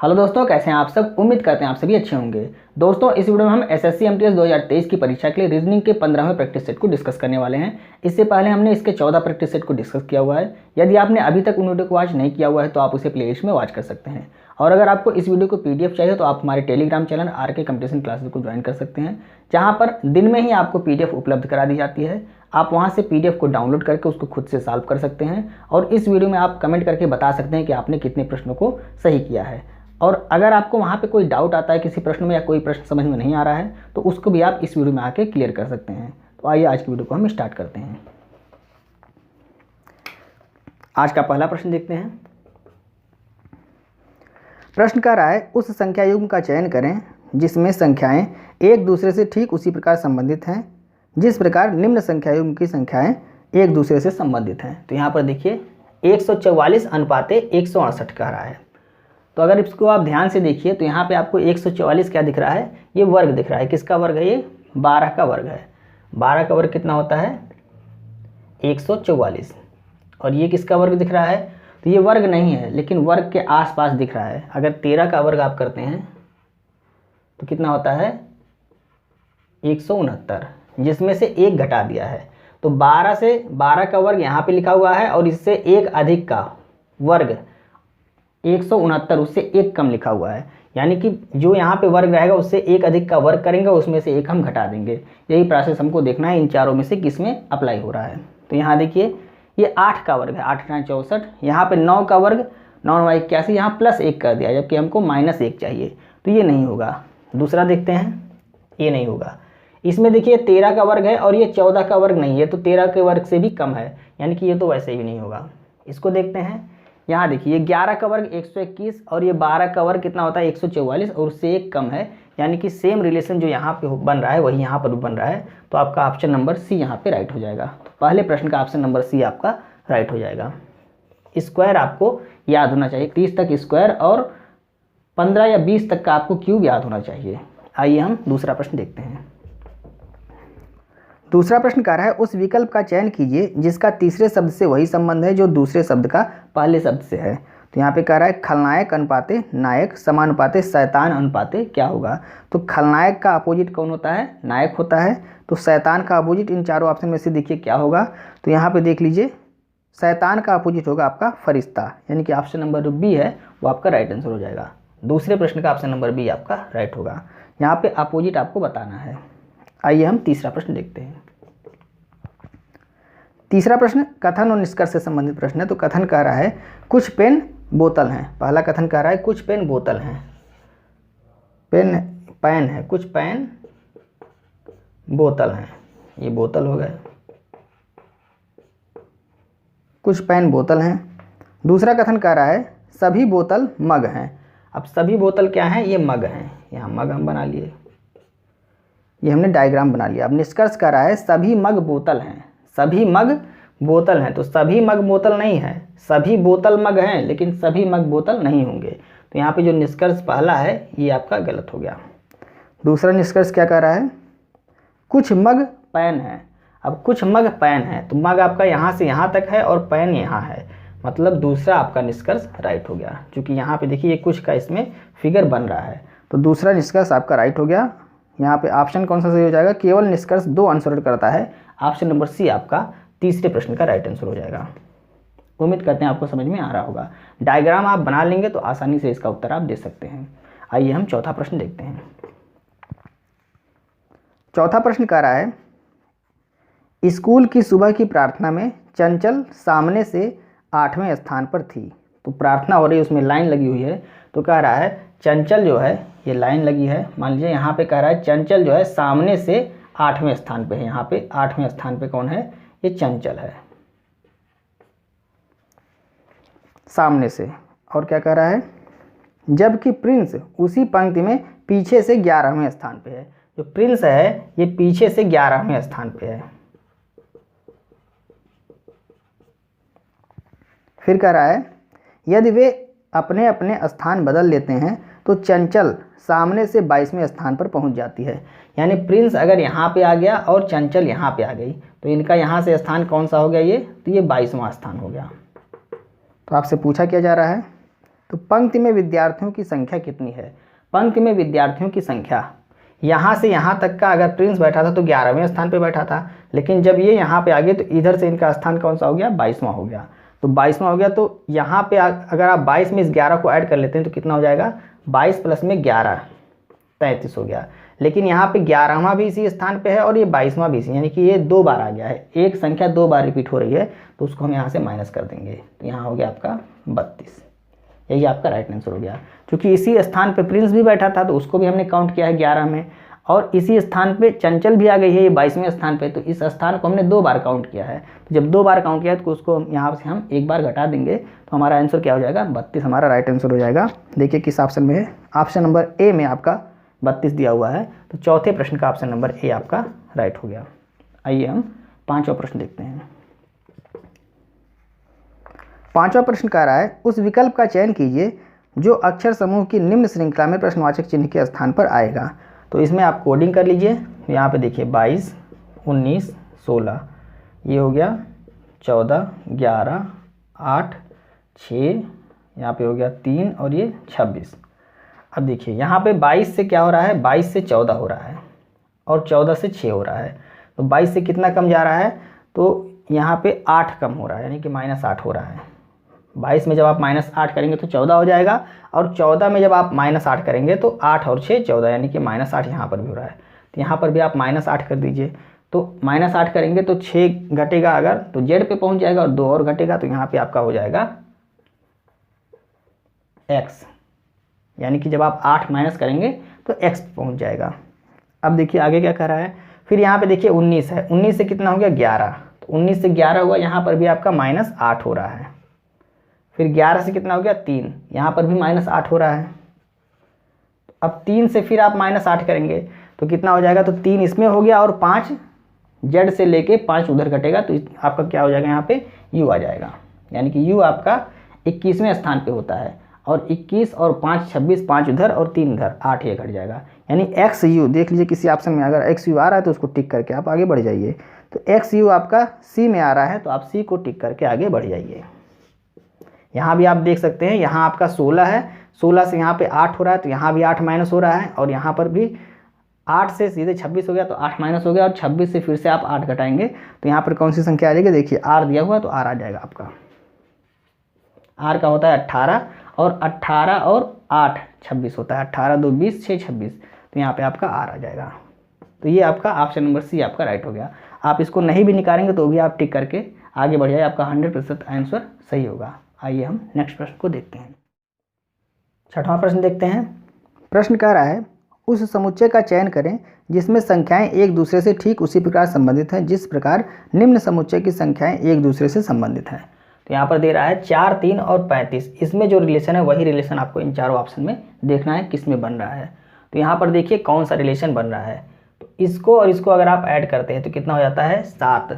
Hello दोस्तों, कैसे हैं आप सब। उम्मीद करते हैं आप सभी अच्छे होंगे। दोस्तों, इस वीडियो में हम एसएससी एमटीएस 2023 की परीक्षा के लिए रीजनिंग के 15वें प्रैक्टिस सेट को डिस्कस करने वाले हैं। इससे पहले हमने इसके 14 प्रैक्टिस सेट को डिस्कस किया हुआ है। यदि आपने अभी तक उन वीडियो को वॉच नहीं किया हुआ है तो आप उसे प्लेलिस्ट में वॉच कर सकते हैं। और अगर आपको इस वीडियो को पीडीएफ चाहिए तो आप हमारे Telegram channel RK competition classes को ज्वाइन कर सकते हैं, जहाँ पर दिन में ही आपको पीडीएफ उपलब्ध करा दी जाती है। आप वहाँ से पीडीएफ को डाउनलोड करके उसको खुद से सॉल्व कर सकते हैं और इस वीडियो में आप कमेंट करके बता सकते हैं कि आपने कितने प्रश्नों को सही किया है। और अगर आपको वहाँ पे कोई डाउट आता है किसी प्रश्न में या कोई प्रश्न समझ में नहीं आ रहा है तो उसको भी आप इस वीडियो में आके क्लियर कर सकते हैं। तो आइए आज की वीडियो को हम स्टार्ट करते हैं। आज का पहला प्रश्न देखते हैं। प्रश्न कह रहा है, उस संख्या युग्म का चयन करें जिसमें संख्याएं एक दूसरे से ठीक उसी प्रकार संबंधित हैं जिस प्रकार निम्न संख्या युग्म की संख्याएं एक दूसरे से संबंधित हैं। तो यहाँ पर देखिए 144 अनुपाते 168 कह रहा है। तो अगर इसको आप ध्यान से देखिए तो यहाँ पे आपको 144 क्या दिख रहा है, ये वर्ग दिख रहा है। किसका वर्ग है? ये 12 का वर्ग है। 12 का वर्ग कितना होता है? 144। और ये किसका वर्ग दिख रहा है? तो ये वर्ग नहीं है लेकिन वर्ग के आसपास दिख रहा है। अगर 13 का वर्ग आप करते हैं तो कितना होता है? 169, जिसमें से एक घटा दिया है। तो 12 से 12 का वर्ग यहाँ पे लिखा हुआ है और इससे एक अधिक का वर्ग 169 उससे एक कम लिखा हुआ है। यानी कि जो यहाँ पे वर्ग रहेगा उससे एक अधिक का वर्ग करेंगे, उसमें से एक हम घटा देंगे। यही प्रोसेस हमको देखना है इन चारों में से किस में अप्लाई हो रहा है। तो यहाँ देखिए ये 8 का वर्ग है, 8 × 64। यहाँ पे 9 का वर्ग 9 × 81, यहाँ प्लस 1 कर दिया जबकि हमको -1 चाहिए, तो ये नहीं होगा। दूसरा देखते हैं, ये नहीं होगा। इसमें देखिए 13 का वर्ग है और ये 14 का वर्ग नहीं है, तो 13 के वर्ग से भी कम है, यानी कि ये तो वैसे भी नहीं होगा। इसको देखते हैं। यहाँ देखिए 11 का वर्ग 121 और ये 12 का वर्ग कितना होता है? 144 और उससे एक कम है, यानी कि सेम रिलेशन जो यहाँ पे बन रहा है वही यहाँ पर बन रहा है। तो आपका ऑप्शन नंबर सी यहाँ पे राइट हो जाएगा। तो पहले प्रश्न का ऑप्शन नंबर सी आपका राइट हो जाएगा। स्क्वायर आपको याद होना चाहिए, 30 तक स्क्वायर और 15 या 20 तक का आपको क्यूब याद होना चाहिए। आइए हम दूसरा प्रश्न देखते हैं। दूसरा प्रश्न कह रहा है, उस विकल्प का चयन कीजिए जिसका तीसरे शब्द से वही संबंध है जो दूसरे शब्द का पहले शब्द से है। तो यहाँ पे कह रहा है खलनायक अनुपाते नायक समानुपाते शैतान अनुपाते क्या होगा? तो खलनायक का अपोजिट कौन होता है? नायक होता है। तो शैतान का अपोजिट इन चारों ऑप्शन में से देखिए क्या होगा? तो यहाँ पे देख लीजिए शैतान का अपोजिट होगा आपका फरिश्ता, यानी कि ऑप्शन नंबर जो बी है वो आपका राइट आंसर हो जाएगा। दूसरे प्रश्न का ऑप्शन नंबर बी आपका राइट होगा। यहाँ पे अपोजिट आपको बताना है। आइए हम तीसरा प्रश्न देखते हैं। तीसरा प्रश्न कथन और निष्कर्ष से संबंधित प्रश्न है। तो कथन कह रहा है कुछ पेन बोतल हैं। पहला कथन कह रहा है कुछ पेन बोतल हैं, पेन है, कुछ पेन बोतल हैं। ये बोतल हो गए, कुछ पेन बोतल हैं। दूसरा कथन कह रहा है सभी बोतल मग हैं। अब सभी बोतल क्या हैं? ये मग हैं। यहाँ मग हम बना लिए, ये हमने डायग्राम बना लिया। अब निष्कर्ष कर रहा है सभी मग बोतल हैं, सभी मग बोतल हैं। तो सभी मग बोतल नहीं है, सभी बोतल मग हैं लेकिन सभी मग बोतल नहीं होंगे। तो यहाँ पे जो निष्कर्ष पहला है ये आपका गलत हो गया। दूसरा निष्कर्ष क्या कह रहा है? कुछ मग पैन है। अब कुछ मग पैन है तो मग आपका यहाँ से यहाँ तक है और पैन यहाँ है, मतलब दूसरा आपका निष्कर्ष राइट हो गया। क्योंकि यहाँ पे देखिए कुछ का इसमें फिगर बन रहा है, तो दूसरा निष्कर्ष आपका राइट हो गया। यहाँ पे ऑप्शन कौन सा सही हो जाएगा? केवल निष्कर्ष 2 अनुसरण करता है। ऑप्शन नंबर सी आपका तीसरे प्रश्न का राइट आंसर हो जाएगा। उम्मीद करते हैं आपको समझ में आ रहा होगा। डायग्राम आप बना लेंगे तो आसानी से इसका उत्तर आप दे सकते हैं। आइए हम चौथा प्रश्न देखते हैं। चौथा प्रश्न कह रहा है स्कूल की सुबह की प्रार्थना में चंचल सामने से 8वें स्थान पर थी। तो प्रार्थना हो रही है, उसमें लाइन लगी हुई है। तो कह रहा है चंचल जो है, ये लाइन लगी है, मान लीजिए यहाँ पे कह रहा है चंचल जो है सामने से 8वें स्थान पे है। यहाँ पे 8वें स्थान पे कौन है? ये चंचल है सामने से। और क्या कह रहा है? जबकि प्रिंस उसी पंक्ति में पीछे से 11वें स्थान पे है। जो प्रिंस है ये पीछे से 11वें स्थान पे है। फिर कह रहा है यदि वे अपने अपने स्थान बदल लेते हैं तो चंचल सामने से 22वें स्थान पर पहुंच जाती है। यानी प्रिंस अगर यहाँ पे आ गया और चंचल यहाँ पे आ गई तो इनका यहाँ से स्थान कौन सा हो गया? ये तो ये 22वां स्थान हो गया। तो आपसे पूछा क्या जा रहा है तो पंक्ति में विद्यार्थियों की संख्या कितनी है? पंक्ति में विद्यार्थियों की संख्या यहाँ से यहाँ तक का अगर प्रिंस बैठा था तो 11वें स्थान पे बैठा था, लेकिन जब ये यहाँ पे आ गए तो इधर से इनका स्थान कौन सा हो गया? 22वां हो गया। तो 22वां हो गया, तो यहाँ पे अगर आप 22 में इस 11 को ऐड कर लेते हैं तो कितना हो जाएगा? 22 प्लस में 11 33 हो गया। लेकिन यहाँ पे 11वां भी इसी स्थान पे है और ये 22वां भी इसी, यानी कि ये 2 बार आ गया है। एक संख्या 2 बार रिपीट हो रही है तो उसको हम यहाँ से माइनस कर देंगे, तो यहाँ हो गया आपका 32। यही आपका राइट आंसर हो गया। क्योंकि इसी स्थान पे प्रिंस भी बैठा था तो उसको भी हमने काउंट किया है 11 में, और इसी स्थान पे चंचल भी आ गई है ये 22वें स्थान पे, तो इस स्थान को हमने 2 बार काउंट किया है। तो जब 2 बार काउंट किया है तो उसको यहाँ से हम 1 बार घटा देंगे, तो हमारा आंसर क्या हो जाएगा? 32 हमारा राइट आंसर हो जाएगा। देखिए किस ऑप्शन में है, ऑप्शन नंबर ए में आपका 32 दिया हुआ है। तो चौथे प्रश्न का ऑप्शन नंबर ए आपका राइट हो गया। आइए हम 5वां प्रश्न देखते हैं। 5वां प्रश्न कह रहा है उस विकल्प का चयन कीजिए जो अक्षर समूह की निम्न श्रृंखला में प्रश्नवाचक चिन्ह के स्थान पर आएगा। तो इसमें आप कोडिंग कर लीजिए। यहाँ पे देखिए 22, 19, 16, ये हो गया 14, 11, 8, 6, यहाँ पे हो गया 3 और ये 26। अब देखिए यहाँ पे 22 से क्या हो रहा है? 22 से 14 हो रहा है और 14 से 6 हो रहा है। तो 22 से कितना कम जा रहा है? तो यहाँ पे 8 कम हो रहा है, यानी कि -8 हो रहा है। 22 में जब आप -8 करेंगे तो 14 हो जाएगा, और 14 में जब आप -8 करेंगे तो 8 और 6 14, यानी कि -8 यहाँ पर भी हो रहा है। तो यहाँ पर भी आप -8 कर दीजिए। तो -8 करेंगे तो 6 घटेगा अगर तो जेड पे पहुँच जाएगा, और 2 और घटेगा तो यहाँ पे आपका हो जाएगा x, यानी कि जब आप 8 माइनस करेंगे तो x पहुँच जाएगा। अब देखिए आगे क्या कर रहा है। फिर यहाँ पे देखिए 19 है, 19 से कितना हो गया? 11। तो 19 से 11 हुआ, यहाँ पर भी आपका -8 हो रहा है। फिर 11 से कितना हो गया? 3, यहाँ पर भी -8 हो रहा है। अब 3 से फिर आप -8 करेंगे तो कितना हो जाएगा? तो 3 इसमें हो गया और 5 जेड से लेके 5 उधर घटेगा, तो आपका क्या हो जाएगा? यहाँ पे u आ जाएगा, यानी कि u आपका 21वें स्थान पे होता है, और 21 और 5 26, 5 उधर और 3 इधर, 8 ये घट जाएगा। यानी XU देख लीजिए किसी ऑप्शन में अगर XU आ रहा है तो उसको टिक करके आप आगे बढ़ जाइए। तो XU आपका C में आ रहा है तो आप C को टिक करके आगे बढ़ जाइए। यहाँ भी आप देख सकते हैं, यहाँ आपका 16 है, 16 से यहाँ पे 8 हो रहा है तो यहाँ भी 8 माइनस हो रहा है, और यहाँ पर भी 8 से सीधे 26 हो गया तो 8 माइनस हो गया, और 26 से फिर से आप 8 घटाएंगे तो यहाँ पर कौन सी संख्या आ जाएगी? देखिए R दिया हुआ है तो R आ जाएगा आपका। R का होता है 18, और 18 और 8 26 होता है, 18 2 20 6 26, तो यहाँ पे आपका R आ जाएगा। तो ये आपका ऑप्शन नंबर सी आपका राइट हो गया। आप इसको नहीं भी निकालेंगे तो भी आप टिक करके आगे बढ़ जाए, आपका 100% आंसर सही होगा। आइए हम नेक्स्ट प्रश्न को देखते हैं। 6वां प्रश्न देखते हैं। प्रश्न कह रहा है उस समुच्चय का चयन करें जिसमें संख्याएं एक दूसरे से ठीक उसी प्रकार संबंधित हैं जिस प्रकार निम्न समुच्चय की संख्याएं एक दूसरे से संबंधित हैं। तो यहाँ पर दे रहा है 4, 3 और 35, इसमें जो रिलेशन है वही रिलेशन आपको इन चारों ऑप्शन में देखना है किस में बन रहा है। तो यहाँ पर देखिए कौन सा रिलेशन बन रहा है। तो इसको और इसको अगर आप ऐड करते हैं तो कितना हो जाता है? 7,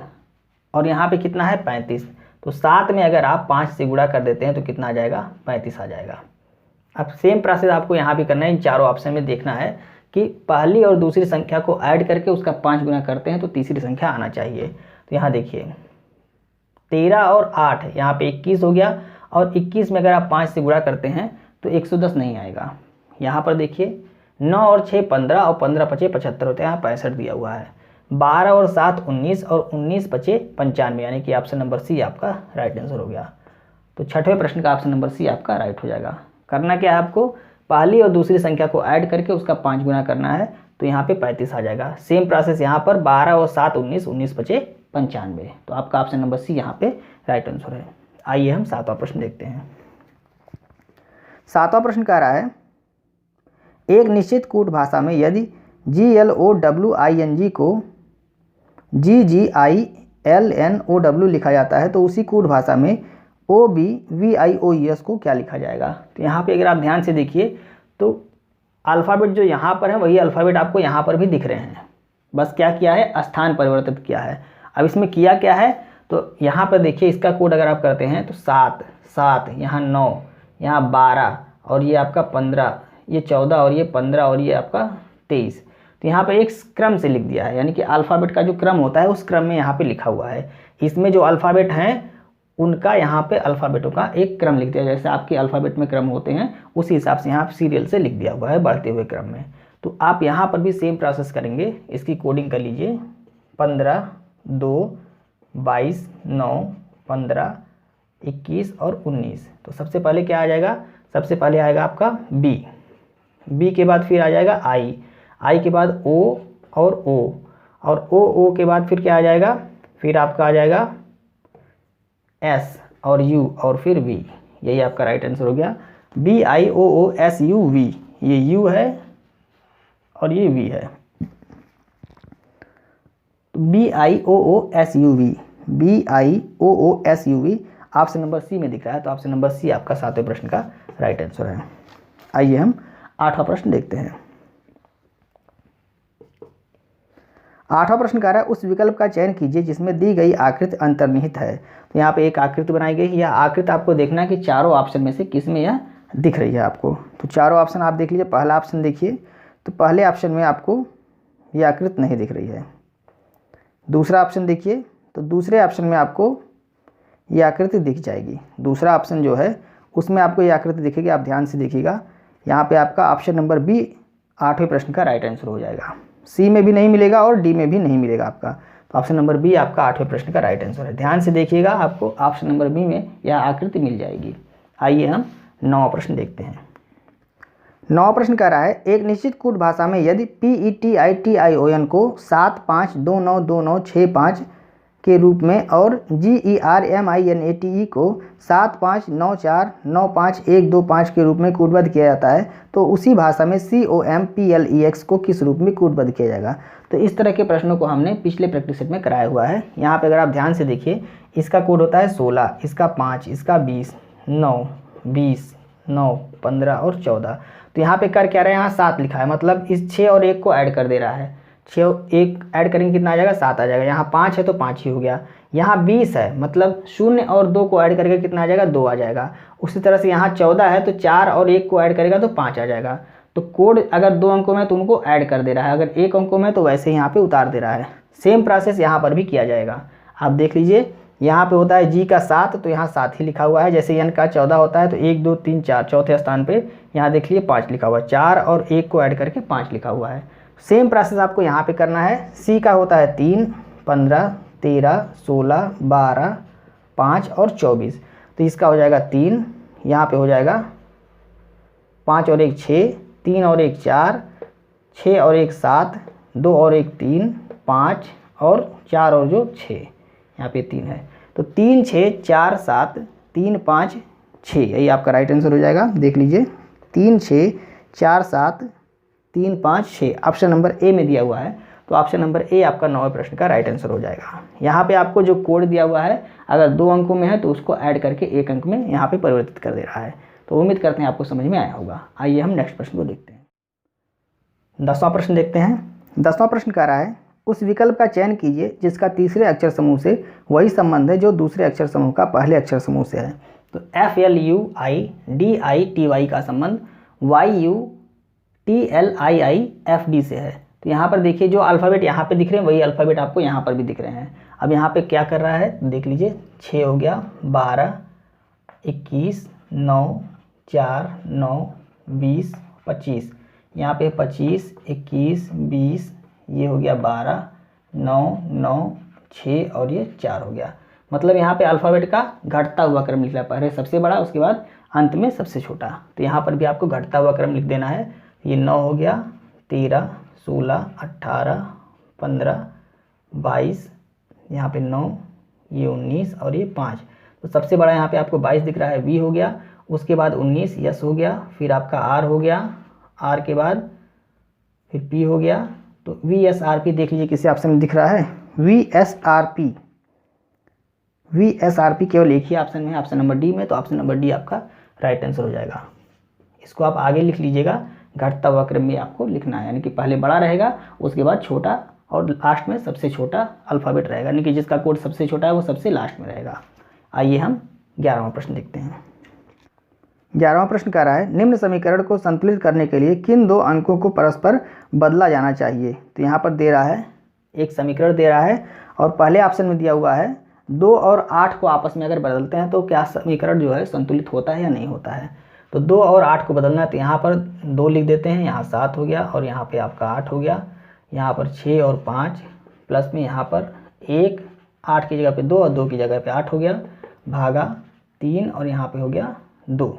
और यहाँ पे कितना है? 35। तो 7 में अगर आप 5 से गुणा कर देते हैं तो कितना आ जाएगा? 35 आ जाएगा। अब सेम प्रोसेस आपको यहाँ भी करना है, इन चारों ऑप्शन में देखना है कि पहली और दूसरी संख्या को ऐड करके उसका 5 गुना करते हैं तो तीसरी संख्या आना चाहिए। तो यहाँ देखिए 13 और 8, यहाँ पे 21 हो गया, और 21 में अगर आप 5 से गुणा करते हैं तो 110 नहीं आएगा। यहाँ पर देखिए 9 और 6 15, और 15 5 75 होते हैं, यहाँ 65 दिया हुआ है। 12 और 7 19, और 19 5 95, यानी कि ऑप्शन नंबर सी आपका राइट आंसर हो गया। तो 6वें प्रश्न का ऑप्शन नंबर सी आपका राइट हो जाएगा। करना क्या है आपको? पहली और दूसरी संख्या को ऐड करके उसका 5 गुना करना है, तो यहाँ पे 35 आ जाएगा। सेम प्रोसेस यहाँ पर 12 और 7 19, 19 5 95, तो आपका ऑप्शन नंबर सी यहाँ पे राइट आंसर है। आइए हम 7वां प्रश्न देखते हैं। 7वां प्रश्न कह रहा है एक निश्चित कूट भाषा में यदि GLOWING को GGILNOW लिखा जाता है तो उसी कूट भाषा में OBVIOES को क्या लिखा जाएगा? तो यहाँ पे अगर आप ध्यान से देखिए तो अल्फ़ाबेट जो यहाँ पर है वही अल्फ़ाबेट आपको यहाँ पर भी दिख रहे हैं, बस क्या किया है? स्थान परिवर्तित किया है। अब इसमें किया क्या है? तो यहाँ पर देखिए इसका कोड अगर आप करते हैं तो 7 7, यहाँ 9, यहाँ 12, और ये आपका 15, ये 14, और ये 15, और ये आपका 23। तो यहाँ पर एक क्रम से लिख दिया है, यानी कि अल्फ़ाबेट का जो क्रम होता है उस क्रम में यहाँ पे लिखा हुआ है। इसमें जो अल्फ़ाबेट हैं उनका यहाँ पे अल्फ़ाबेटों का एक क्रम लिख दिया, जैसे आपके अल्फ़ाबेट में क्रम होते हैं उसी हिसाब से यहाँ सीरियल से लिख दिया हुआ है बढ़ते हुए क्रम में। तो आप यहाँ पर भी सेम प्रोसेस करेंगे, इसकी कोडिंग कर लीजिए। 15, 2, 22, 9, 15, 21 और 19। तो सबसे पहले क्या आ जाएगा, सबसे पहले आएगा आपका बी के बाद फिर आ जाएगा आई के बाद ओ और ओ के बाद फिर क्या आ जाएगा, फिर आपका आ जाएगा एस और यू और फिर वी। यही आपका राइट आंसर हो गया। BIOOSUV, ये यू है और ये वी है। BIOOSUV ऑप्शन नंबर सी में दिख रहा है, तो ऑप्शन नंबर सी आपका 7वें प्रश्न का राइट आंसर है। आइए हम 8वां प्रश्न देखते हैं। 8वां प्रश्न कह रहा है उस विकल्प का चयन कीजिए जिसमें दी गई आकृति अंतर्निहित है। तो यहाँ पे एक आकृति बनाई गई है, यह आकृति आपको देखना है कि चारों ऑप्शन में से किस में यह दिख रही है आपको। तो चारों ऑप्शन आप देख लीजिए। पहला ऑप्शन देखिए, तो पहले ऑप्शन में आपको यह आकृति नहीं दिख रही है। दूसरा ऑप्शन देखिए, तो दूसरे ऑप्शन में आपको ये आकृति दिख जाएगी। दूसरा ऑप्शन जो है उसमें आपको ये आकृति दिखेगी। आप ध्यान से देखिएगा, यहाँ पे आपका ऑप्शन नंबर बी 8वें प्रश्न का राइट आंसर हो जाएगा। सी में भी नहीं मिलेगा और डी में भी नहीं मिलेगा आपका, तो ऑप्शन नंबर बी आपका 8वें प्रश्न का राइट आंसर है। ध्यान से देखिएगा, आपको ऑप्शन नंबर बी में यह आकृति मिल जाएगी। आइए हम 9वां प्रश्न देखते हैं। 9वां प्रश्न कह रहा है एक निश्चित कूट भाषा में यदि PETITION को 75292965 के रूप में और GERMINATE को 75949512 के रूप में कूटबद्ध किया जाता है, तो उसी भाषा में COMPLEX को किस रूप में कूटबद्ध किया जाएगा। तो इस तरह के प्रश्नों को हमने पिछले प्रैक्टिस सेट में कराया हुआ है। यहाँ पे अगर आप ध्यान से देखिए, इसका कोड होता है 16, इसका 5, इसका 20, 9, 20, 9, 15 और 14। तो यहाँ पे कर क्या रहा है, यहाँ 7 लिखा है, मतलब इस 6 और 1 को ऐड कर दे रहा है। 6 1 ऐड करेंगे कितना आ जाएगा, 7 आ जाएगा। यहाँ 5 है तो 5 ही हो गया। यहाँ 20 है, मतलब 0 और 2 को ऐड करके कितना आ जाएगा, 2 आ जाएगा। उसी तरह से यहाँ 14 है तो 4 और 1 को ऐड करेगा तो 5 आ जाएगा। तो कोड अगर 2 अंकों में तो उनको ऐड कर दे रहा है, अगर 1 अंकों में तो वैसे यहाँ पे उतार दे रहा है। सेम प्रोसेस यहाँ पर भी किया जाएगा। आप देख लीजिए, यहाँ पे होता है जी का 7, तो यहाँ 7 ही लिखा हुआ है। जैसे एन का 14 होता है तो 1 2 3 4, चौथे स्थान पे यहाँ देख लीजिए 5 लिखा हुआ है। 4 और 1 को ऐड करके 5 लिखा हुआ है। सेम प्रोसेस आपको यहाँ पे करना है। सी का होता है 3, 15, 13, 16, 12, 5 और 24। तो इसका हो जाएगा 3, यहाँ पे हो जाएगा 5 और 1 6, 3 और 1 4, 6 और 1 7, 2 और 1 3, 5 और 4 और जो 6, यहाँ पे 3 है। तो 3 6 4 7 3 5 6, यही आपका राइट आंसर हो जाएगा। देख लीजिए, 3 6 4 7 3 5 6 ऑप्शन नंबर ए में दिया हुआ है। तो ऑप्शन नंबर ए आपका 9वें प्रश्न का राइट आंसर हो जाएगा। यहाँ पे आपको जो कोड दिया हुआ है, अगर 2 अंकों में है तो उसको ऐड करके 1 अंक में यहाँ पे परिवर्तित कर दे रहा है। तो उम्मीद करते हैं आपको समझ में आया होगा। आइए हम नेक्स्ट प्रश्न को देखते हैं। 10वां प्रश्न देखते हैं। 10वां प्रश्न कह रहा है उस विकल्प का चयन कीजिए जिसका तीसरे अक्षर समूह से वही संबंध है जो दूसरे अक्षर समूह का पहले अक्षर समूह से है। तो FLUIDITY का संबंध YUTLIIFD से है। तो यहाँ पर देखिए, जो अल्फ़ाबेट यहाँ पे दिख रहे हैं वही अल्फ़ाबेट आपको यहाँ पर भी दिख रहे हैं। अब यहाँ पे क्या कर रहा है, देख लीजिए, 6 हो गया, 12, 21, 9, 4, 9, 20, 25। यहाँ पे 25, 21, 20, ये हो गया 12, 9, 9, 6 और ये 4 हो गया। मतलब यहाँ पे अल्फ़ाबेट का घटता हुआ क्रम लिख रहा है, पहले सबसे बड़ा, उसके बाद अंत में सबसे छोटा। तो यहाँ पर भी आपको घटता हुआ क्रम लिख देना है। ये 9 हो गया, 13, 16, 18, 15, 22, यहाँ पे 9, ये 19 और ये 5। तो सबसे बड़ा यहाँ पे आपको 22 दिख रहा है, वी हो गया। उसके बाद 19 यस हो गया, फिर आपका आर हो गया, आर के बाद फिर पी हो गया। तो VSRP देख लीजिए किसी ऑप्शन में दिख रहा है, VSRP केवल एक ही ऑप्शन में है, ऑप्शन नंबर डी में। तो ऑप्शन नंबर डी आपका राइट आंसर हो जाएगा। इसको आप आगे लिख लीजिएगा, घटता हुआ क्रम में आपको लिखना है, यानी कि पहले बड़ा रहेगा, उसके बाद छोटा और लास्ट में सबसे छोटा अल्फ़ाबेट रहेगा, यानी कि जिसका कोड सबसे छोटा है वो सबसे लास्ट में रहेगा। आइए हम 11वां प्रश्न देखते हैं। 11वां प्रश्न कह रहा है निम्न समीकरण को संतुलित करने के लिए किन 2 अंकों को परस्पर बदला जाना चाहिए। तो यहाँ पर दे रहा है, एक समीकरण दे रहा है और पहले ऑप्शन में दिया हुआ है 2 और 8 को आपस में अगर बदलते हैं तो क्या समीकरण जो है संतुलित होता है या नहीं होता है। तो 2 और 8 को बदलना है तो यहाँ पर 2 लिख देते हैं, यहाँ 7 हो गया और यहाँ पे आपका 8 हो गया, यहाँ पर 6 और 5 प्लस में यहाँ पर 1, 8 की जगह पे 2 और 2 की जगह पे 8 हो गया, भागा 3 और यहाँ पे हो गया 2।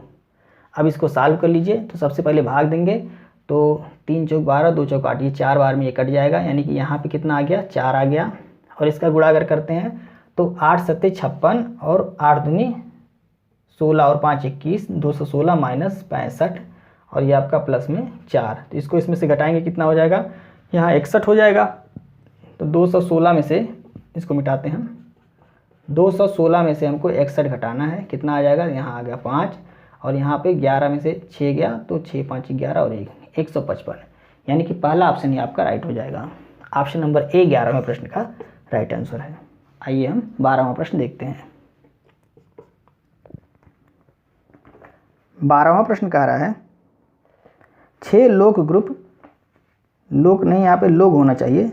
अब इसको सॉल्व कर लीजिए। तो सबसे पहले भाग देंगे तो 3 चौक 12, 2 चौक 8, ये 4 बार में ये कट जाएगा, यानी कि यहाँ पे कितना आ गया 4 आ गया। और इसका गुणा अगर करते हैं तो 8 सत्ते 56 और 8 दूनी 16 और 5 21, 216 माइनस 65 और ये आपका प्लस में 4। तो इसको इसमें से घटाएंगे कितना हो जाएगा, यहाँ 61 हो जाएगा। तो 216 में से इसको मिटाते हैं, 216 में से हमको 61 घटाना है, कितना आ जाएगा, यहाँ आ गया 5 और यहाँ पे 11 में से 6 गया तो 6 5 11 और 155, यानी कि पहला ऑप्शन ही आपका राइट हो जाएगा। ऑप्शन नंबर ए 11वें प्रश्न का राइट आंसर है। आइए हम 12वां प्रश्न देखते हैं। 12वां प्रश्न कह रहा है 6 लोग ग्रुप, लोग नहीं यहाँ पे लोग होना चाहिए,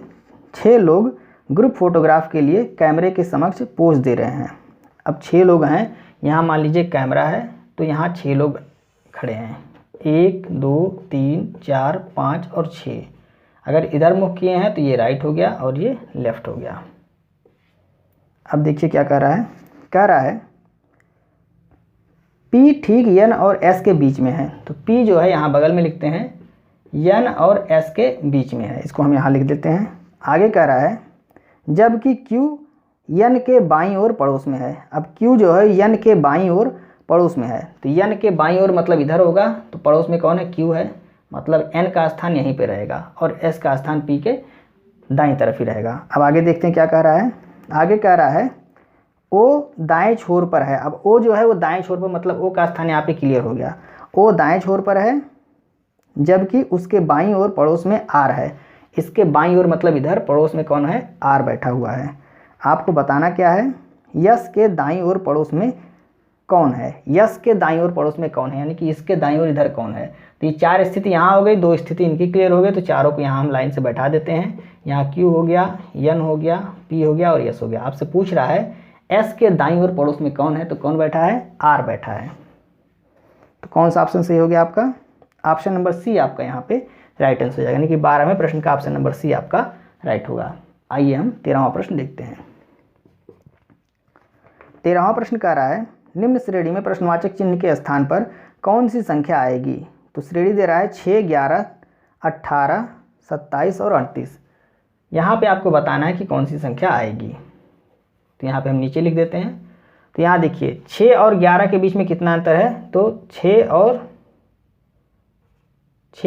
6 लोग ग्रुप फोटोग्राफ के लिए कैमरे के समक्ष पोज दे रहे हैं। अब 6 लोग हैं, यहाँ मान लीजिए कैमरा है तो यहाँ 6 लोग खड़े हैं, 1 2 3 4 5 और 6। अगर इधर मुख किए हैं तो ये राइट हो गया और ये लेफ्ट हो गया। अब देखिए क्या कह रहा है P ठीक N और S के बीच में है। तो P जो है यहाँ बगल में लिखते हैं, N और S के बीच में है, इसको हम यहाँ लिख देते हैं। आगे कह रहा है जबकि Q N के बाईं ओर पड़ोस में है। अब Q जो है N के बाईं ओर पड़ोस में है, तो N के बाईं ओर मतलब इधर होगा, तो पड़ोस में कौन है, Q है, मतलब N का स्थान यहीं पे रहेगा और S का स्थान P के दाईं तरफ ही रहेगा। अब आगे देखते हैं क्या कह रहा है। आगे कह रहा है O दाएं छोर पर है। अब O जो है वो दाएं छोर पर, मतलब O का स्थान यहाँ पे क्लियर हो गया, O दाएं छोर पर है, जबकि उसके बाईं ओर पड़ोस में R है। इसके बाईं ओर मतलब इधर पड़ोस में कौन है, R बैठा हुआ है। आपको बताना क्या है, यस के दाईं ओर पड़ोस में कौन है, यस के दाईं ओर पड़ोस में कौन है, यानी कि इसके दाईं ओर इधर कौन है। तो ये 4 स्थिति यहाँ हो गई, 2 स्थिति इनकी क्लियर हो गई, तो चारों को यहाँ हम लाइन से बैठा देते हैं। यहाँ Q हो गया, N हो गया, P हो गया और S हो गया। आपसे पूछ रहा है S के दाईं ओर पड़ोस में कौन है, तो कौन बैठा है, R बैठा है। तो कौन सा ऑप्शन सही हो गया आपका, ऑप्शन नंबर सी आपका यहाँ पे राइट आंसर हो जाएगा, यानी कि 12वें प्रश्न का ऑप्शन नंबर सी आपका राइट होगा। आइए हम 13वां प्रश्न देखते हैं। 13वां प्रश्न कह रहा है निम्न श्रेणी में प्रश्नवाचक चिन्ह के स्थान पर कौन सी संख्या आएगी। तो श्रेणी दे रहा है 6 11 18 27 और 38। यहाँ पे आपको बताना है कि कौन सी संख्या आएगी। तो यहाँ पे हम नीचे लिख देते हैं। तो यहाँ देखिए 6 और 11 के बीच में कितना अंतर है, तो 6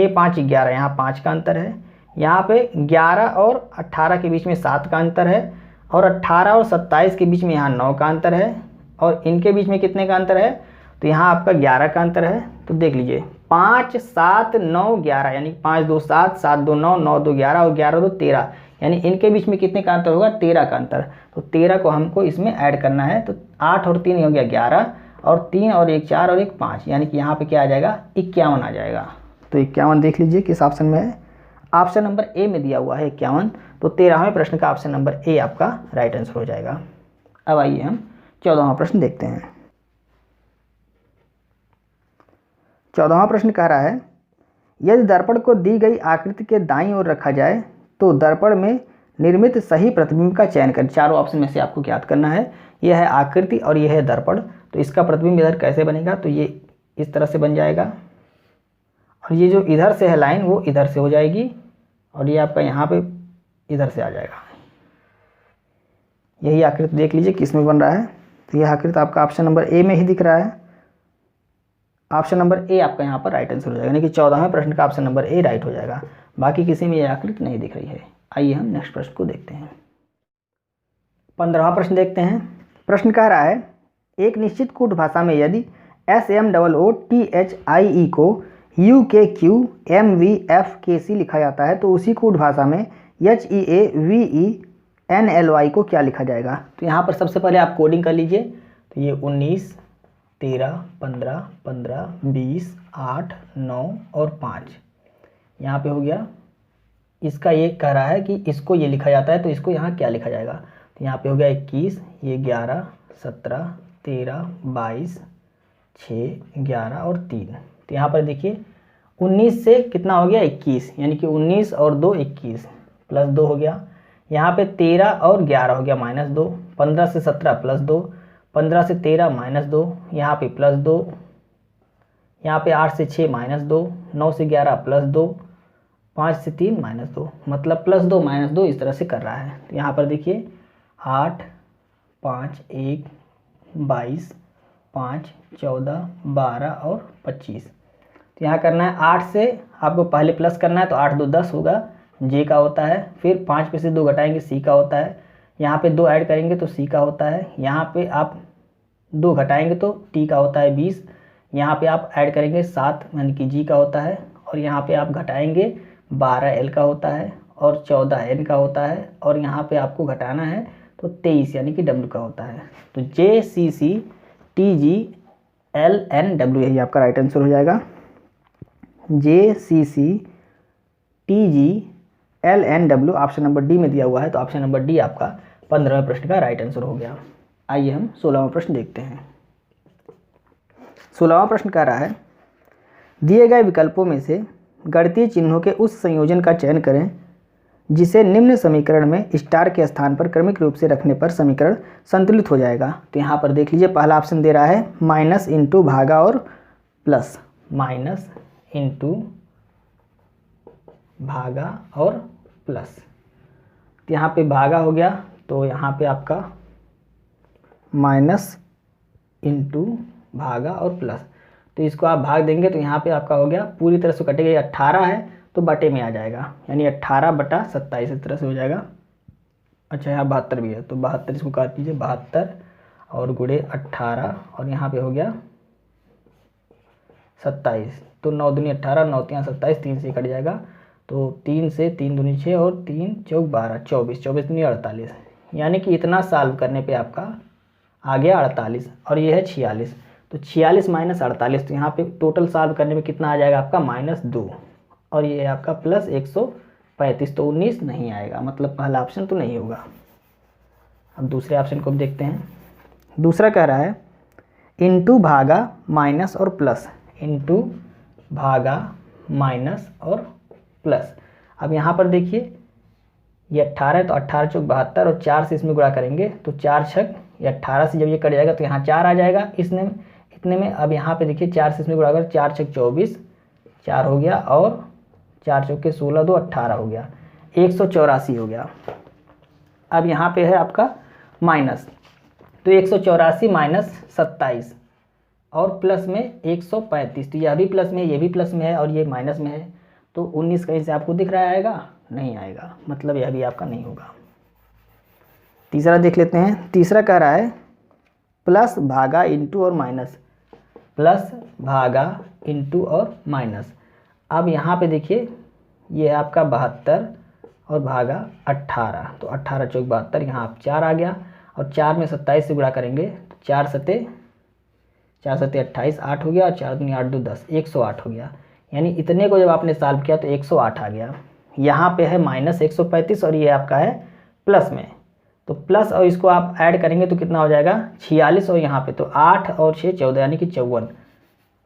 5 11, यहाँ 5 का अंतर है। यहाँ पे 11 और 18 के बीच में 7 का अंतर है और 18 और 27 के बीच में यहाँ 9 का अंतर है और इनके बीच में कितने का अंतर है, तो यहाँ आपका 11 का अंतर है। तो देख लीजिए 5 7 9 11, यानी 5 2 7 7 2 9 9 2 11 और 11 2 13, यानी इनके बीच में कितने का अंतर होगा, 13 का अंतर। तो 13 को हमको इसमें ऐड करना है। तो 8 और 3 हो गया 11 और 3 और 1 4 और 1 5, यानी कि यहाँ पे क्या आ जाएगा, 51 आ जाएगा। तो 51 देख लीजिए किस ऑप्शन में है, ऑप्शन नंबर ए में दिया हुआ है 51। तो 13वें प्रश्न का ऑप्शन नंबर ए आपका राइट आंसर हो जाएगा। अब आइए हम 14वां प्रश्न देखते हैं। 14वां प्रश्न कह रहा है यदि दर्पण को दी गई आकृति के दाईं ओर रखा जाए तो दर्पण में निर्मित सही प्रतिबिंब का चयन करें। चारों ऑप्शन में से आपको ज्ञात करना है। यह है आकृति और यह है दर्पण, तो इसका प्रतिबिंब इधर कैसे बनेगा, तो ये इस तरह से बन जाएगा और ये जो इधर से है लाइन वो इधर से हो जाएगी और ये आपका यहाँ पे इधर से आ जाएगा। यही आकृति देख लीजिए किस में बन रहा है। तो यह आकृति आपका ऑप्शन नंबर ए में ही दिख रहा है। ऑप्शन नंबर ए आपका यहाँ पर राइट आंसर हो जाएगा, यानी कि 14वें प्रश्न का ऑप्शन नंबर ए राइट हो जाएगा। बाकी किसी में यह आकृति नहीं दिख रही है। आइए हम नेक्स्ट प्रश्न को देखते हैं। 15वां प्रश्न देखते हैं। प्रश्न कह रहा है एक निश्चित कूट भाषा में यदि SMOOTHIE को UKQMVFKC लिखा जाता है तो उसी कूट भाषा में HEAVENLY को क्या लिखा जाएगा। तो यहाँ पर सबसे पहले आप कोडिंग कर लीजिए। तो ये 19 13 15 15 20 8 9 और 5 यहाँ पे हो गया। इसका ये कह रहा है कि इसको ये लिखा जाता है तो इसको यहाँ क्या लिखा जाएगा। तो यहाँ पे हो गया 21, ये 11, 17, 13, 22, 6, 11 और 3। तो यहाँ पर देखिए 19 से कितना हो गया 21, यानी कि 19 और 2 21 प्लस 2 हो गया। यहाँ पे 13 और 11 हो गया -2, 15 से 17 प्लस 2, 15 से 13 -2, यहाँ पे प्लस 2, यहाँ पे 8 से 6 -2, 9 से 11 प्लस 2, 5 से 3 -2, मतलब प्लस 2 -2 इस तरह से कर रहा है। तो यहाँ पर देखिए 8, 5, 1, 22, 5, 14, 12 और 25। तो यहाँ करना है 8 से आपको पहले प्लस करना है, तो 8 2 10 होगा, जे का होता है। फिर 5 पे से 2 घटाएंगे, सी का होता है। यहाँ पे 2 ऐड करेंगे तो सी का होता है। यहाँ पे आप 2 घटाएंगे तो टी का होता है 20। यहाँ पे आप ऐड करेंगे 7, यानी कि जी का होता है। और यहाँ पे आप घटाएंगे 12 एल का होता है और 14 एन का होता है। और यहाँ पे आपको घटाना है तो 23, यानी कि डब्ल्यू का होता है। तो J C C T G L N W, यही आपका राइट आंसर हो जाएगा। J C C T G L N W option number D में दिया हुआ है। तो ऑप्शन नंबर डी आपका 15वें प्रश्न का राइट आंसर हो गया। आइए हम 16वां प्रश्न देखते हैं। 16वां प्रश्न कह रहा है, दिए गए विकल्पों में से गणितीय चिन्हों के उस संयोजन का चयन करें जिसे निम्न समीकरण में स्टार के स्थान पर क्रमिक रूप से रखने पर समीकरण संतुलित हो जाएगा। तो यहाँ पर देख लीजिए, पहला ऑप्शन दे रहा है माइनस इंटू भागा और प्लस, माइनस इंटू भागा और प्लस। तो यहाँ पे भागा हो गया, तो यहाँ पे आपका माइनस इंटू भागा और प्लस। तो इसको आप भाग देंगे तो यहाँ पे आपका हो गया, पूरी तरह से कटेगा। 18 है तो बटे में आ जाएगा, यानी 18/27 इस तरह से हो जाएगा। अच्छा, यहाँ 72 भी है, तो 72 इसको काट दीजिए, 72 और गुणे 18 और यहाँ पे हो गया 27। तो 9 दूनी 18, 9 3 27, 3 से कट जाएगा। तो 3 से 3 दूनी 6 और 3 चौक 12, 24, 24 दूनी 48, यानी कि इतना सॉल्व करने पे आपका आ गया 48 और ये है 46। तो 46 माइनस 48, तो यहाँ पे टोटल सॉल्व करने में कितना आ जाएगा आपका -2 और ये है आपका प्लस 135। तो 19 नहीं आएगा, मतलब पहला ऑप्शन तो नहीं होगा। अब दूसरे ऑप्शन को देखते हैं। दूसरा कह रहा है इंटू भागा माइनस और प्लस, इंटू भागा माइनस और प्लस। अब यहाँ पर देखिए ये 18 है, तो 18 चौक 72 और 4 से इसमें गुणा करेंगे तो 4 छक, ये 18 से जब ये कट जाएगा तो यहाँ 4 आ जाएगा इसमें, इतने में। अब यहाँ पे देखिए 4 से इसमें गुणा कर, 4 छक 24, 4 हो गया और 4 चौके 16, 2 18 हो गया, 184 हो गया। अब यहाँ पे है आपका माइनस, तो 184 माइनस 27 और प्लस में 135। तो यह भी प्लस में, ये भी प्लस में है और ये माइनस में है। तो 19 कहीं से आपको दिख रहा आएगा? नहीं आएगा, मतलब यह भी आपका नहीं होगा। तीसरा देख लेते हैं। तीसरा कह रहा है प्लस भागा इंटू और माइनस, प्लस भागा इंटू और माइनस। अब यहाँ पे देखिए ये है आपका 72 और भागा 18, तो 18 चौक 72, यहाँ आप 4 आ गया और 4 में 27 से गुणा करेंगे तो 4 सते 28, 8 हो गया और 4 दूनी 8 2 10, 108 हो गया। यानी इतने को जब आपने सॉल्व किया तो 108 आ गया। यहाँ पे है माइनस 135 और ये आपका है प्लस में, तो प्लस और इसको आप ऐड करेंगे तो कितना हो जाएगा 46 और यहाँ पे तो 8 और 6 14, यानी कि 54।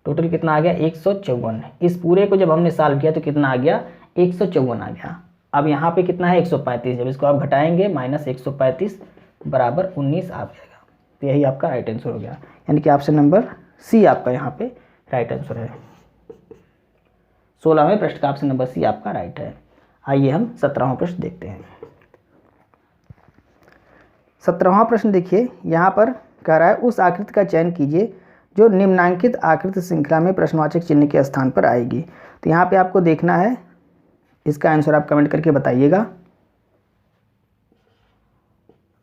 टोटल कितना आ गया 154। इस पूरे को जब हमने सॉल्व किया तो कितना आ गया 154 आ गया। अब यहाँ पे कितना है 135, जब इसको आप घटाएंगे माइनस 135 बराबर 19 आ जाएगा। तो यही आपका राइट आंसर हो गया, यानी कि ऑप्शन नंबर सी आपका यहाँ पे राइट आंसर है। 16वें प्रश्न का ऑप्शन नंबर सी आपका राइट है। आइए हम 17वां प्रश्न देखते हैं। 17वां प्रश्न देखिए, यहाँ पर कह रहा है उस आकृति का चयन कीजिए जो निम्नांकित आकृति श्रृंखला में प्रश्नवाचक चिन्ह के स्थान पर आएगी। तो यहाँ पे आपको देखना है, इसका आंसर आप कमेंट करके बताइएगा।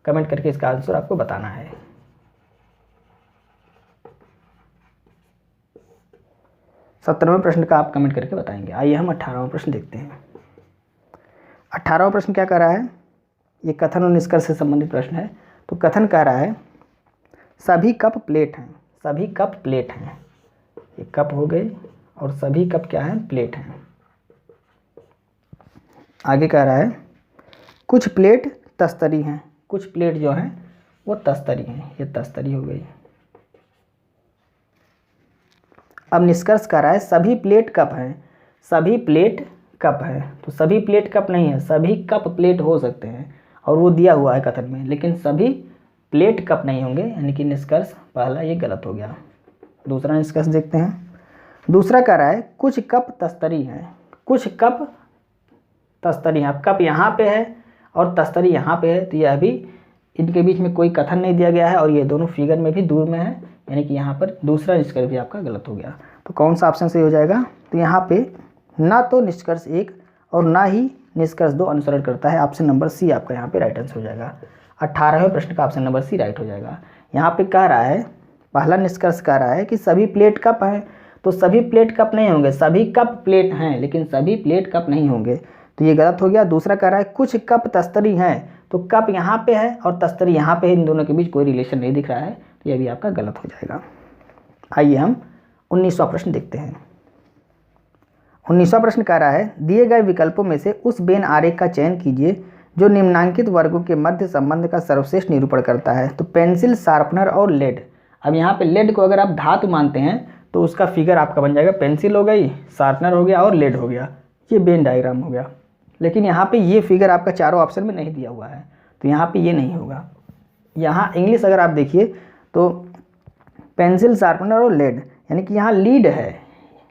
कमेंट करके इसका आंसर आपको बताना है। सत्रहवें प्रश्न का आप कमेंट करके बताएंगे। आइए हम 18वां प्रश्न देखते हैं। 18वां प्रश्न क्या कह रहा है, ये कथन और निष्कर्ष से संबंधित प्रश्न है। तो कथन कह रहा है सभी कप प्लेट हैं, सभी कप प्लेट हैं। ये कप हो गए और सभी कप क्या है प्लेट हैं। आगे कह रहा है कुछ प्लेट तस्तरी हैं, कुछ प्लेट जो हैं वो तस्तरी हैं, ये तस्तरी हो गई। अब निष्कर्ष कर रहा है सभी प्लेट कप हैं, सभी प्लेट कप है, तो सभी प्लेट कप नहीं है, सभी कप प्लेट हो सकते हैं और वो दिया हुआ है कथन में, लेकिन सभी प्लेट कप नहीं होंगे, यानी कि निष्कर्ष पहला ये गलत हो गया। दूसरा निष्कर्ष देखते हैं। दूसरा कह रहा है कुछ कप तस्तरी हैं, कुछ कप तस्तरी हैं। अब कप यहाँ पे है और तस्तरी यहाँ पे है, तो यह भी इनके बीच में कोई कथन नहीं दिया गया है और ये दोनों फिगर में भी दूर में है, यानी कि यहाँ पर दूसरा निष्कर्ष भी आपका गलत हो गया। तो कौन सा ऑप्शन सही हो जाएगा? तो यहाँ पे ना तो निष्कर्ष 1 और ना ही निष्कर्ष 2 अनुसरण करता है। ऑप्शन नंबर सी आपका यहाँ पे राइट आंसर हो जाएगा। 18वें प्रश्न का ऑप्शन नंबर सी राइट हो जाएगा। यहाँ पे कह रहा है, पहला निष्कर्ष कह रहा है कि सभी प्लेट कप हैं, तो सभी प्लेट कप नहीं होंगे, सभी कप प्लेट हैं लेकिन सभी प्लेट कप नहीं होंगे, तो ये गलत हो गया। दूसरा कह रहा है कुछ कप तस्तरी हैं, तो कप यहाँ पे है और तस्तरी यहाँ पे है, इन दोनों के बीच कोई रिलेशन नहीं दिख रहा है, तो यह भी आपका गलत हो जाएगा। आइए हम 19वां प्रश्न देखते हैं। 19वां प्रश्न कह रहा है दिए गए विकल्पों में से उस वेन आरेख का चयन कीजिए जो निम्नांकित वर्गों के मध्य संबंध का सर्वश्रेष्ठ निरूपण करता है। तो पेंसिल, शार्पनर और लेड। अब यहाँ पे लेड को अगर आप धातु मानते हैं तो उसका फिगर आपका बन जाएगा पेंसिल हो गई, शार्पनर हो गया और लेड हो गया, ये वेन डायग्राम हो गया। लेकिन यहाँ पे ये फिगर आपका चारों ऑप्शन में नहीं दिया हुआ है, तो यहाँ पे ये नहीं होगा। यहाँ इंग्लिश अगर आप देखिए तो पेंसिल, शार्पनर और लेड, यानी कि यहाँ लीड है,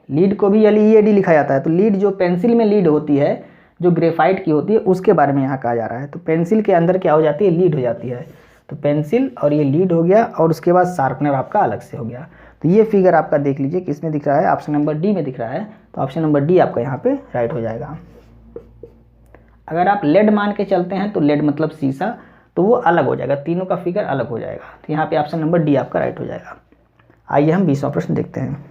लीड को भी LEAD लिखा जाता है, तो लीड जो पेंसिल में लीड होती है, जो ग्रेफाइट की होती है, उसके बारे में यहाँ कहा जा रहा है। तो पेंसिल के अंदर क्या हो जाती है? लीड हो जाती है। तो पेंसिल और ये लीड हो गया और उसके बाद शार्पनर आपका अलग से हो गया। तो ये फिगर आपका देख लीजिए किस में दिख रहा है, ऑप्शन नंबर डी में दिख रहा है, तो ऑप्शन नंबर डी आपका यहाँ पे राइट हो जाएगा। अगर आप लेड मान के चलते हैं तो लेड मतलब शीशा, तो वो अलग हो जाएगा, तीनों का फिगर अलग हो जाएगा, तो यहाँ पे ऑप्शन नंबर डी आपका राइट हो जाएगा। आइए हम 20वां प्रश्न देखते हैं।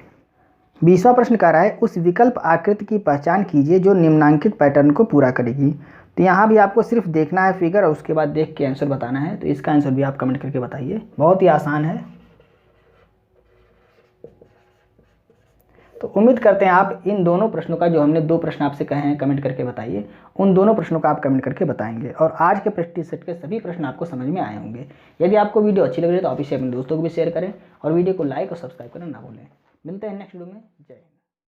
20वां प्रश्न कह रहा है उस विकल्प आकृति की पहचान कीजिए जो निम्नांकित पैटर्न को पूरा करेगी। तो यहाँ भी आपको सिर्फ देखना है फिगर और उसके बाद देख के आंसर बताना है। तो इसका आंसर भी आप कमेंट करके बताइए, बहुत ही आसान है। तो उम्मीद करते हैं आप इन दोनों प्रश्नों का, जो हमने 2 प्रश्न आपसे कहे हैं कमेंट करके बताइए, उन दोनों प्रश्नों का आप कमेंट करके बताएंगे और आज के प्रैक्टिस सेट के सभी प्रश्न आपको समझ में आए होंगे। यदि आपको वीडियो अच्छी लग रही है तो आप इसे अपने दोस्तों को भी शेयर करें और वीडियो को लाइक और सब्सक्राइब करना ना भूलें। मिलते हैं नेक्स्ट वीडियो में। जय हिंद।